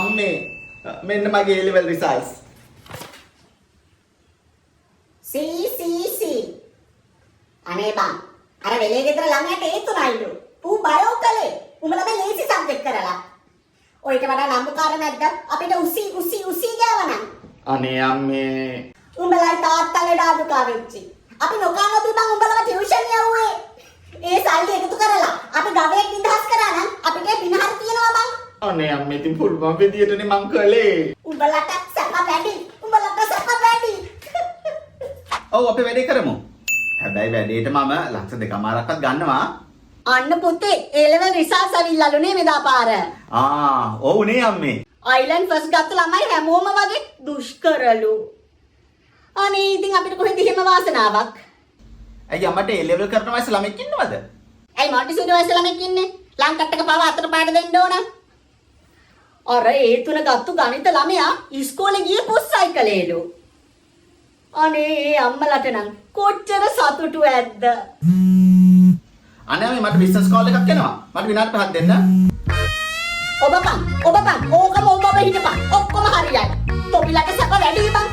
අම්මේ මෙන්න මගේ A level results. සී අනේ බං අර වෙලේ ගෙදර ළමයට ඒ තුනයිලු ඌ බයෝ කලේ උඹලා මේ ලේසි සබ්ජෙක්ට් කරලා ඔයිට වඩා නම්බුකාර නැද්ද අපිට උසි ගෑවනම් අනේ අම්මේ උඹලා තාත්තලා ඩාදුකා වෙච්චි අපි නොකානොත් බං උඹලව ටියුෂන් යවුවේ ඒ සල්ලි එකතු කරලා අපි ගවයෙක් නිදහස් කරා නම් අපිට පිනහර තියනවා බං අනේ අම්මේ ඉතින් පුල් මම විදියටනේ මං කළේ උඹලට සැප වැඩි ඔව් අපි වැඩේ කරමු හැබැයි වැඩේට මම ලක්ෂ 2මාරක්වත් ගන්නවා අන්න පුතේ ඒ ලෙවල් රිසර්ච් අවිල්ලලු නේ මෙදා පාර ඔව් නේ අම්මේ අයිලන්ඩ් ෆස්ට් ගත්ත ළමයි හැමෝම වගේ දුෂ්කරලු අනේ ඉතින් අපිට කොහෙද එහෙම වාසනාවක් ඇයි අම්මට A level කරන වයස ළමෙක් ඉන්නවද ඇයි මොන්ටිසෝරි වයස ළමෙක් ඉන්නේ ලංකට්ටක පව අතට පාට දෙන්න ඕන අර ඒ තුන ගත්තු ගණිත ළමයා ඉස්කෝලේ ගියේ පුස්සයිකලේලු අනේ අම්මලට නම් කොච්චර සතුටු ඇද්ද අනේ අම්මේ මට බිස්නස් කෝල් එකක් එනවා මට විනාඩි 5ක් දෙන්න ඔබ පන් ඕකම ඔබ හිටපන් ඔක්කොම හරියයි තොපිලට සැප වැඩි බං